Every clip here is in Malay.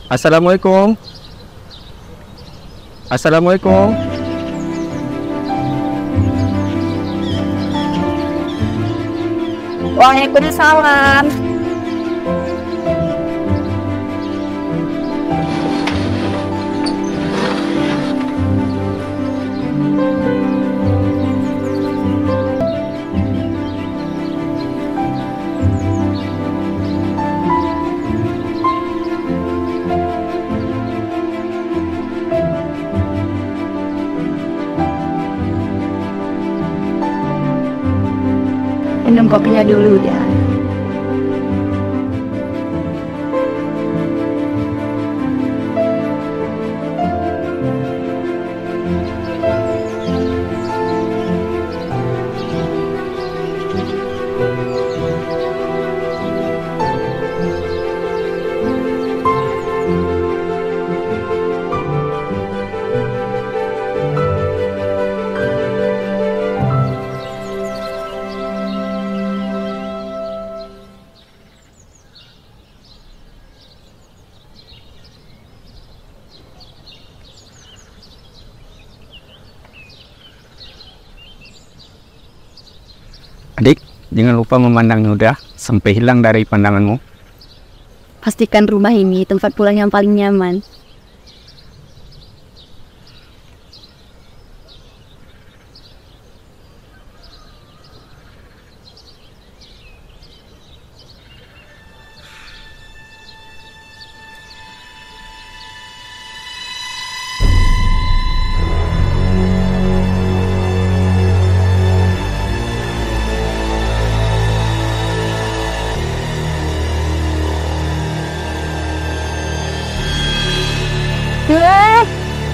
Assalamualaikum. Assalamualaikum. Waalaikumsalam. Minum kopinya dulu ya. Adik, jangan lupa memandang Nuda sampai hilang dari pandanganmu. Pastikan rumah ini tempat pulang yang paling nyaman.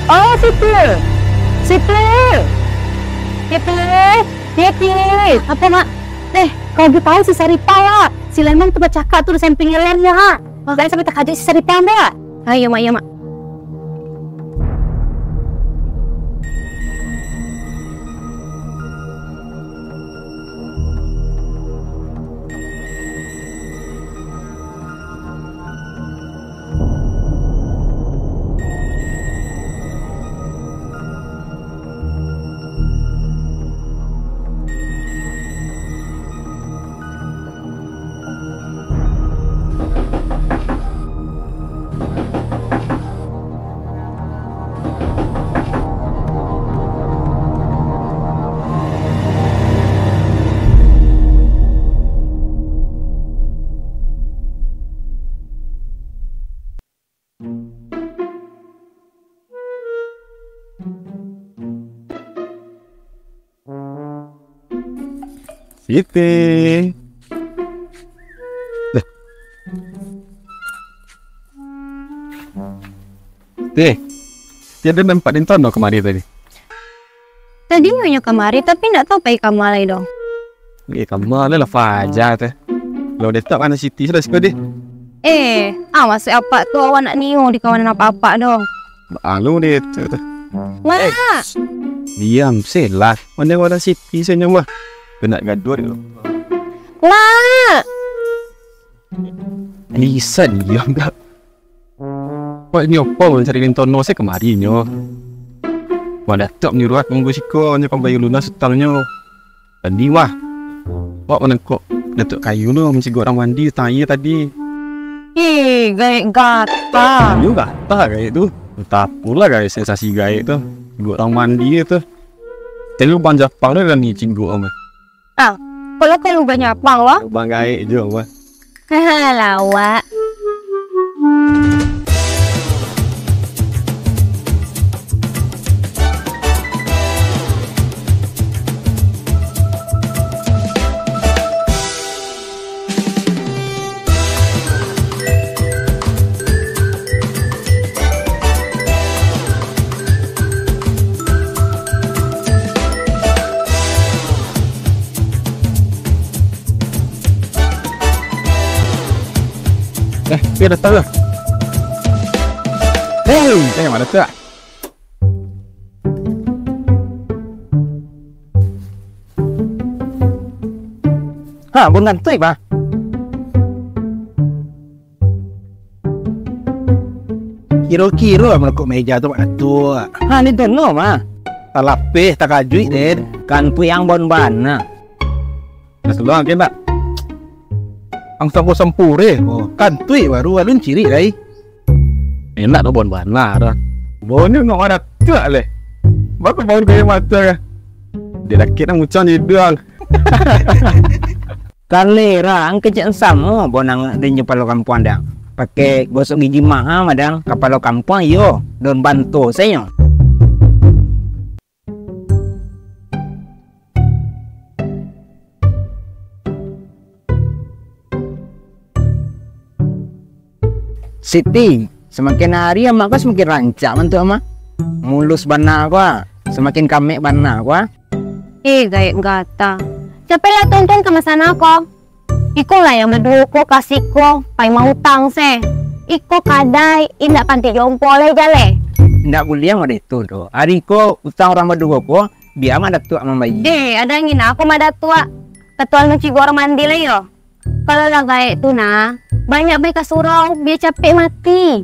Oh, situ. Apa mak? Kau gitu tahu si Saripah ya? Si Lemon tuh bercakap tuh di samping lemnya ha. Makanya sampai tak kaji si Saripah ambil ya? Ayo mak. Siti. Tiada nampak Dintono kemari tadi. Tadi nyonya kemari tapi nak tahu pergi kamalai dong. Kamu lah Fajar teh. Kalau dia tak mana Siti sudah suka dia. Masuk apa tuh awak nak niu di kawanan apa-apa dong. Malu dia tu. Mak. Diam selah. Mana Siti senyum mah. Kena gaduh dia. Mak. Lisa diam tak. Kau ni apa mencari Dintono saya kemarinya. Mana tak menyuruh aku siko hanya kau bayar lunas setalnya. Tadi wah. Kau mana kok datuk kayu lo mesti orang mandi tanya tadi. Gaya gata. You gata gaya tu. Tak pula gaya sensasi gaya tu. Orang mandi tu. Tadi lu banjak pang dah ni cinggu om. Kalau kau banyak pang lah. Bang gaya je wah. Lawak. Dia datang dah. Jangan mana tak? Buồn ngắn mà. Kira-kira melekuk meja tu mak tu. Ha ni tu no mah. Tak lapis, tak kajui deh. Kan tu yang bon bana. Dah seluang ke tak? Ang sampo sampure ko. Kantui baru alun ciri dai. Enak tu bon bana dah. Bonnya ngok ada tu leh. Baru baru kaya mata ke. Dia dah kira muncang je doang. Kalera ang kejak sama bonang di nyepalo kampung dah. Pakai gosok gigi mahal madang kapalo kampung yo don bantu saya. Siti, semakin hari emak kau semakin rancak mantu emak. Mulus bana kau, semakin kamek bana kau. Gaya gata. Capek lah tonton ke masana ko. Iko lah yang berdua ko kasih ko. Pai mau hutang se. Iko kadai indak panti jompo le jale. Ndak kuliah mah itu do. Hari ko utang orang berdua ko, biar mah datuk sama bayi. Ada angin aku mada tua. Ketua nuci gor mandi le yo. Kalau lah gaya tu na, banyak baik kasurau biar capek mati.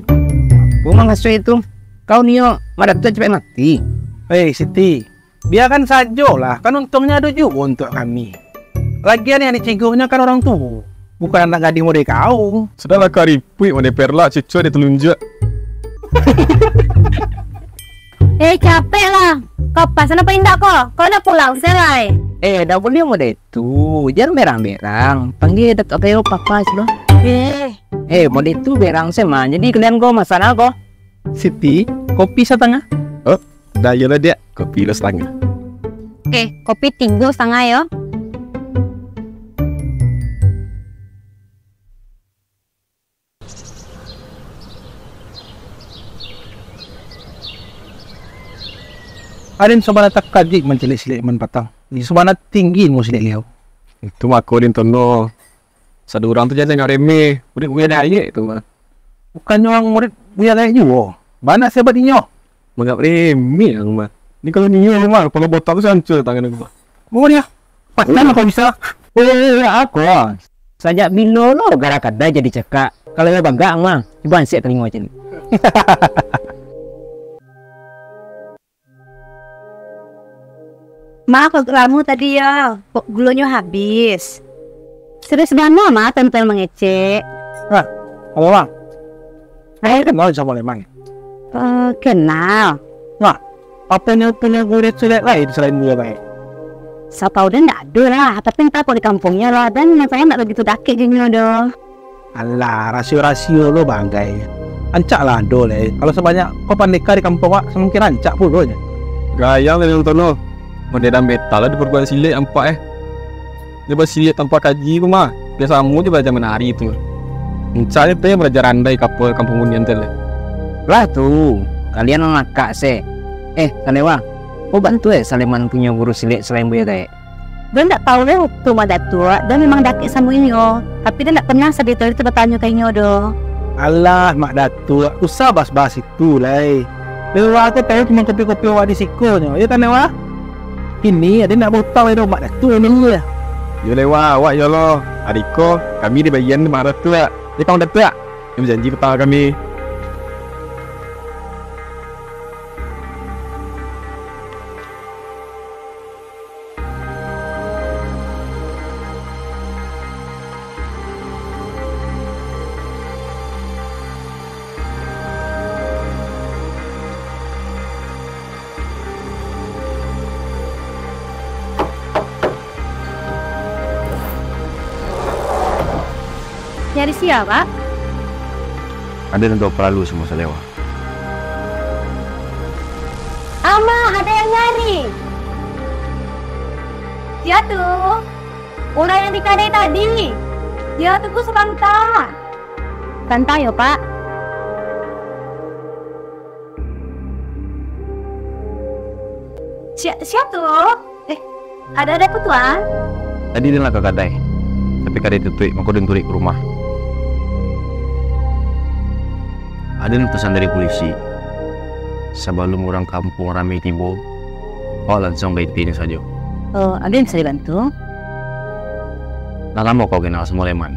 Bumang hasil itu, kau niyo mah datuk cepet mati. Hei Siti, biarkan saja lah. Kan untungnya ada juga untuk kami. Lagian yang diciguhnya kan orang tua. Bukan anak gading muda kau. Sudahlah karipui mana perla cucu dia telunjuk. Capek lah. Kau pasan apa indak ko? Kau nak pulang selai. Dah boleh mah itu, jangan berang-berang. Panggil datuk kayo papa sudah. Mau itu berang sema. Jadi kalian kau masalah kau. Siti, kopi setengah. Oh, dah yalah dia. Kopi lah setengah. Kopi 3,5 yo. Adin sobana tak kajik mencelik-celik men patang. Ni sobana tinggi mu silik liau. Itu mah aku din tono. Satu orang tu jangan remeh. Murid-murid dah ayat tu mah. Bukannya orang murid buaya lain juga. Banyak sebat inyo. Menganggap remeh aku mah. Ni kalau ni mah kalau botak tu hancur tangan aku. Mau dia? Patang kau bisa. Aku. Sajak bilo lo gara kada jadi cekak. Kalau ya bangga mah, coba ansik telinga aja. Maaf kamu tadi ya, kok gulanya habis. Serius banget mah tempel mengecek. Apa bang? Saya kenal sama Lemang. Kenal. Wah, apa yang punya murid sulit lain selain dia baik? Siapa udah nggak ada lah, tapi entah kok di kampungnya lah dan saya nggak begitu dakik jadinya doh. Alah, rasio-rasio lo banggai. Ancak lah do le. Kalau sebanyak kau pandeka di kampung wak, semungkin ancak pun lo nya. Gayang dari tono. Modern metal lah di perguruan silik nampak Dia bersilik tanpa kaji pun mah. Dia sama je belajar menari tu. Mencari tu yang belajar andai kapal kampung unian tu lah. Lah tu, kalian ngakak se. Kalewa, kau bantu Saleman punya guru silik selain buaya kayak. Dia nggak tahu deh waktu mah tua dan memang dakik sama ini oh. Tapi dia nggak pernah sedetail itu bertanya kayaknya doh. Alah, mak datu, usah bas-bas itu lah. Lewa aku tahu cuma kopi-kopi awak di sikonya. Ya kan Lewa? Ini ada nak botol itu mak datu ini ya. Yo lewa, awak yo lo. Adiko, kami di bagian mak datu lah. Dia kamu datu lah. Dia berjanji pertama kami. Nyari siapa? Ada tentu perlu semua Salewa. Ama, ada yang nyari. Dia tuh orang yang di kedai tadi. Dia tuh ku sekanta. Kanta ya Pak. Siapa tuh? Ada apa tuan? Tadi dia nak ke kedai. Tapi kedai tutup, maka dia tulik ke rumah. Ada pesan dari polisi. Sebelum orang kampung ramai tiba, kau langsung ke ini saja. Ada yang bisa dibantu? Dah lama kau kenal sama Leman?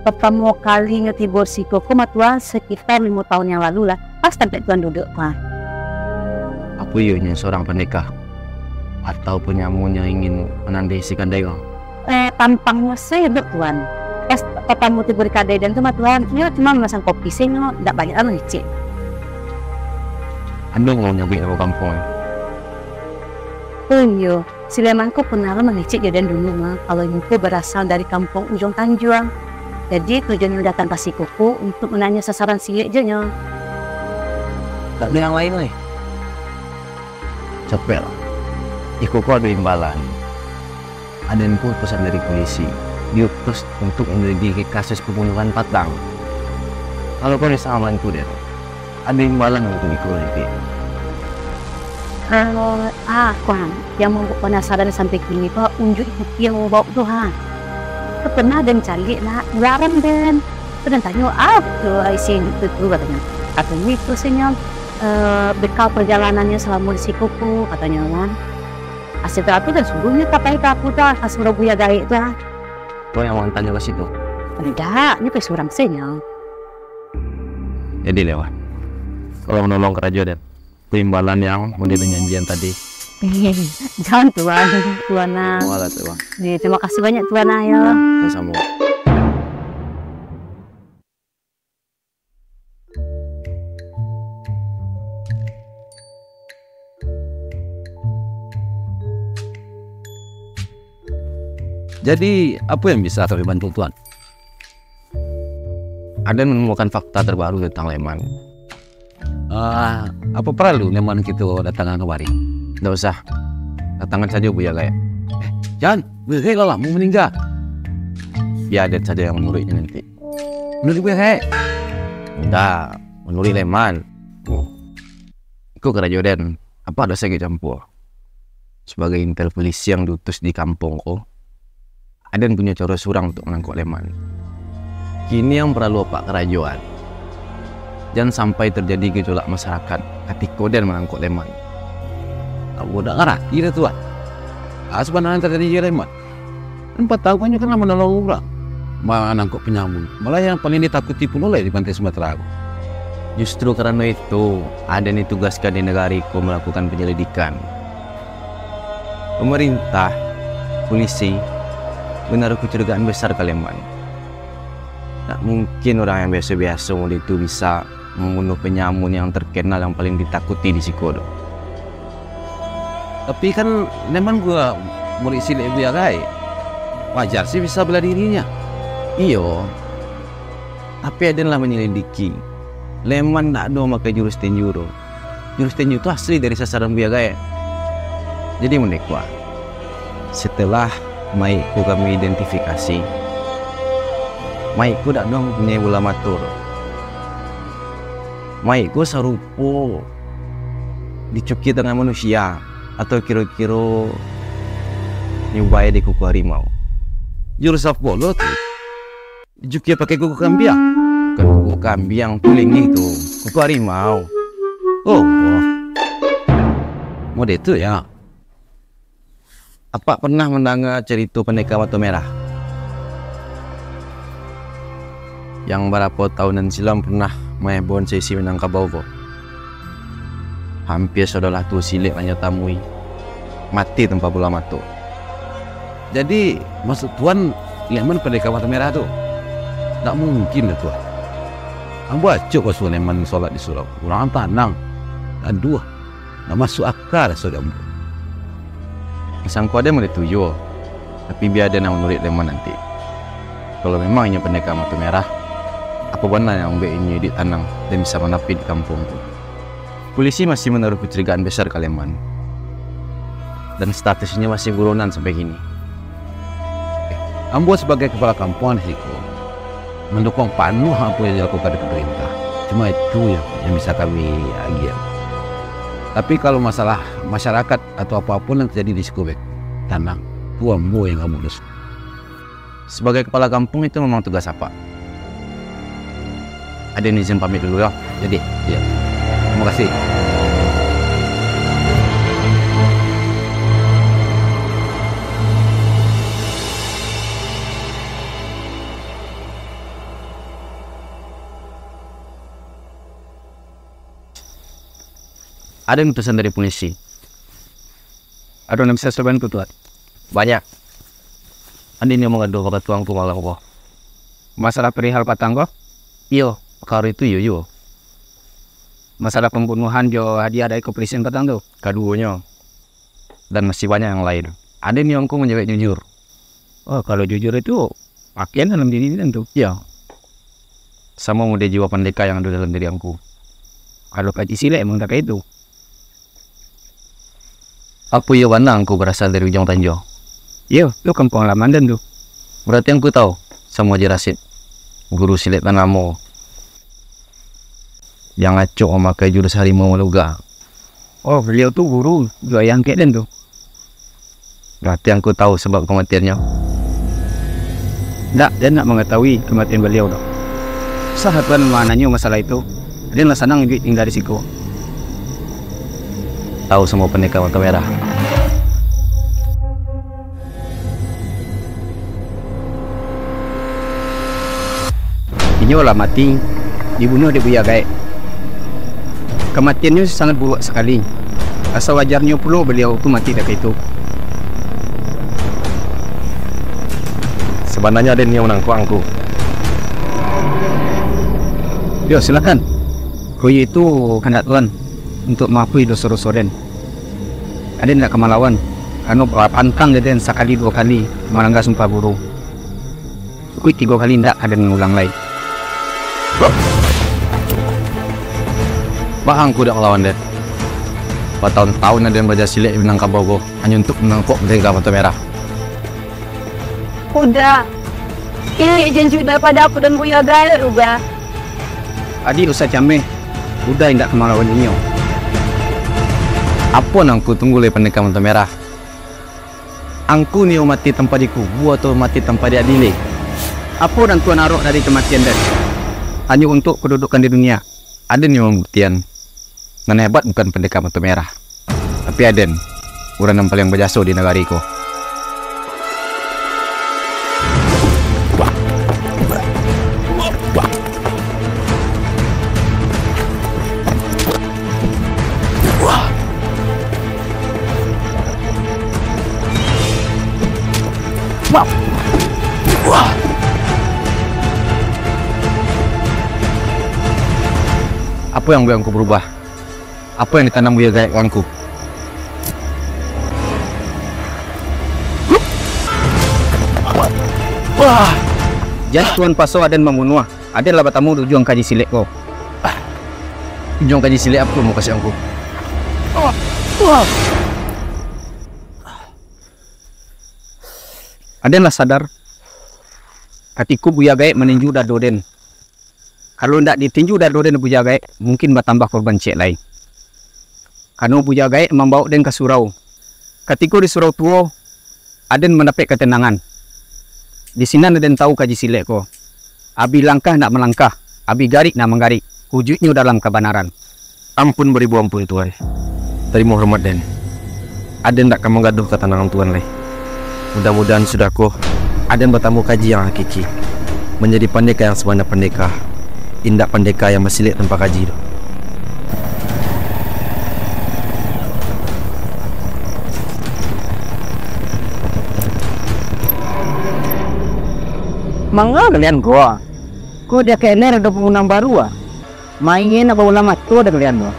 pertama kali ngetibur si Koko mah Tuan sekitar 5 tahun yang lalu lah. Pas tempat Tuan duduk Tuan. Apa ianya seorang pendekar? Atau penyamun yang ingin menandai si Kandai? Tampangnya saya duduk Tuan. Pas pertama tibur kadai dan tu mah Tuan, dia cuma memasang kopi sih, tak banyak orang ngecek. Anda mau nyabik ke kampung? Oh iya, si Leman ko pernah mengecek jadan dulu mah. Kalau Yuko berasal dari kampung Ujung Tanjuang. Jadi tujuannya datang ke si Koko untuk menanya sasaran silik je nya. Tak ada yang lain leh. Capek lah. Koko ada imbalan. Ada info pesan dari polisi. Diutus untuk menyelidiki kasus pembunuhan Patang. Kalau kau bisa amanku deh, ada imbalan untuk Iko nanti. Kuan, yang membuat penasaran sampai kini Pak, unjuk bukti yang mau bawa tu ha. Pernah dan cari lah, larang dan pernah tanya, betul isi itu tu katanya. Katanya itu senyum bekal perjalanannya selama di Koko katanya kan. Hasil terapi dan sungguhnya kapai kapu dah, hasil Buya Gaik tu ha. Kau yang mau tanya ke situ? Tidak, ini pesurang senyum. Jadi lewat. Kalau menolong kerajaan, imbalan yang model janjian tadi. Jangan Tuan. Walah Tuan. Terima kasih banyak Tuan ya. Sama. Jadi, apa yang bisa kami bantu Tuan? Ada menemukan fakta terbaru tentang Leman. Apa perlu Leman kita datang kemari? Tidak usah. Datangkan saja Buya Gaik. Jangan, lah mau meninggal. Biar ada saja yang menurutnya nanti. Menurut Buya Gaik? Enggak, menurut Leman. Ikut kerajaan, apa ada saya campur? Sebagai intel polisi yang diutus di kampung kok, Aden punya cara surang untuk menangkap Leman. Kini yang perlu Pak kerajaan. Jangan sampai terjadi gejolak masyarakat ketika Aden menangkap Leman. Aku udah ngarah, iya Tuan. Sebenarnya terjadi Leman. 4 tahun kan menolong orang. Menangkap penyamun. Malah yang paling ditakuti pun oleh di pantai Sumatera. Justru karena itu, Aden ditugaskan di negariku melakukan penyelidikan. Pemerintah, polisi, menaruh kecurigaan besar ke Leman. Tak mungkin orang yang biasa-biasa itu bisa membunuh penyamun yang terkenal yang paling ditakuti di Sikodo. Tapi kan Leman gua murid cilik Buya Gaik. Wajar sih bisa bela dirinya. Iyo. Tapi Aden lah menyelidiki. Leman tak ada memakai jurus tenjuro. Jurus tenjuro itu asli dari sasaran Buya Gaik. Jadi menekwa. Setelah Maiku kami identifikasi, Maiku tak dong punya bola matur. Maiku serupa dicuki dengan manusia atau kira-kira nyubai di kuku harimau. Jurus apa lo tuh? Dicuki pakai kuku kambing? Bukan kuku kambing yang tuling itu, kuku harimau. Oh. Model itu ya. Apa pernah mendengar cerita pendekar mata merah? Yang berapa tahunan silam pernah mehbon sesi menangkap bau. Hampir saudara tu silik hanya tamui. Mati tanpa bola mata. Jadi maksud Tuan Leman pendekar mata merah tu? Tak mungkin lah Tuan. Ambo acuk pas Leman solat di surau. Orang tanang. Dan dua. Tak masuk akal saudara. Sangku ada mulai tujuh, tapi biar ada yang menurut Leman nanti. Kalau memang hanya pendekar mata merah, apa benar yang ini di tanang dan bisa menapi di kampung itu? Polisi masih menaruh kecurigaan besar ke Leman, dan statusnya masih buronan sampai kini. Ambo sebagai kepala kampungan Siko mendukung penuh apa yang dilakukan pemerintah. Cuma itu yang bisa kami agih. Tapi kalau masalah masyarakat atau apapun yang terjadi di Sikobek, tanang, Tuan Mo yang kamu urus. Sebagai kepala kampung itu memang tugas apa? Ada izin pamit dulu ya. Jadi, ya. Terima kasih. Ada utusan dari polisi. Ada yang bisa saya bantu tuan? Banyak. Ada yang mau ngadu ke tuangku malam kok. Masalah perihal patang kok? Iyo, perkara itu yo. Masalah pembunuhan jo hadiah dari kepolisian patang tuh? Keduanya. Dan masih banyak yang lain. Ada yang aku menjawab jujur. Oh, kalau jujur itu pakaian dalam diri ini tuh. Iya. Sama muda jiwa pendeka yang ada dalam diri aku. Kalau kaji silek emang tak kayak itu. Aku iya bandang aku berasal dari Ujung Tanjung. Iya, lu kampung halaman dan tuh. Berarti aku tahu sama Haji Rasid, guru silat Tanamo yang acok memakai jurus harimau meluga. Oh, beliau tuh guru juga yang kayak dan tuh. Berarti aku tahu sebab kematiannya. Nggak, dia nak mengetahui kematian beliau dong. Sahat tuan mananya masalah itu. Dia lah senang tinggal di siku. Tahu semua pendekar mata merah. Ini olah mati, dibunuh di Buya Gaib. Kematiannya sangat buruk sekali. Asa wajarnya pula beliau itu mati tak itu. Sebenarnya ada yang menangkap aku. Yo, silakan. Koyo itu hendak tuan untuk maafui dosa-dosa den. Ada tidak kemalawan? Anu pantang den sekali 2 kali melanggar sumpah guru. Kui 3 kali tidak ada mengulang lagi. Bahangku dah melawan den. Bertahun-tahun ada yang belajar silat di Minangkabau hanya untuk menangkap pendekar mata merah. Udah. Ini janji daripada aku dan Buya Gaib udah. Adi usah cameh. Udah tidak kemalawan ini. Apa yang aku tunggu oleh pendekar mata merah? Angku ni mati tanpa dikubur atau mati tanpa diadili? Apa dan tuan arok dari kematian den? Hanya untuk kedudukan di dunia. Ada yang membuktikan. Yang hebat bukan pendekar mata merah, tapi Aden, orang yang paling berjasa di negariku. Apa yang buat aku berubah? Apa yang ditanam Buya Gaib kawanku? Wah, jadi tuan paso Aden membunuh. Aden lah bertamu tujuan kaji silik kau. Tujuan kaji silik apa mau kasih aku? Aden lah sadar. Hatiku Buya Gaib meninju Dadoden. Kalau tidak ditinju Dadoden Buya Gaib, mungkin bertambah korban cek lain. Karena Buya Gaib membawa Den ke surau. Ketika di surau tua, Aden mendapat ketenangan. Di sini Aden tahu kaji silek ko. Abi langkah nak melangkah, abi garik nak menggarik. Wujudnya dalam kebenaran. Ampun beribu ampun tuan. Terima hormat Den. Aden tak akan menggaduh ketenangan tuan leh. Mudah-mudahan sudah ko. Aden bertamu kaji yang hakiki. Menjadi pendekar yang sebenar pendekar. Indak pendekar yang bersilik tanpa kaji. Mangga kalian gua. Kok dia kayaknya ada pengunang baru ah. Main apa ulama tuh ada kalian gua.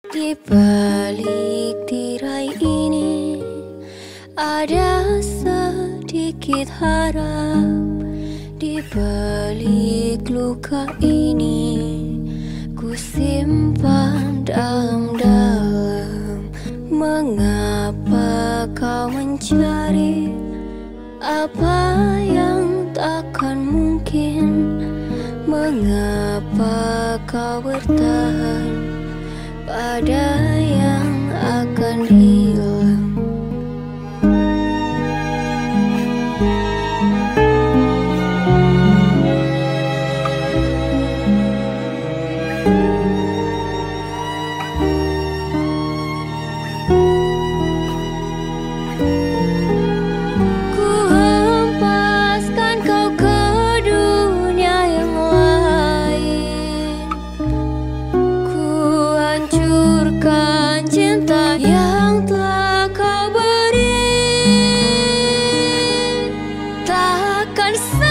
Di balik tirai ini ada sedikit harap. Di balik luka ini ku simpan dalam-dalam. Mengapa kau mencari apa yang takkan mungkin? Mengapa kau bertahan pada yang akan hilang? bersa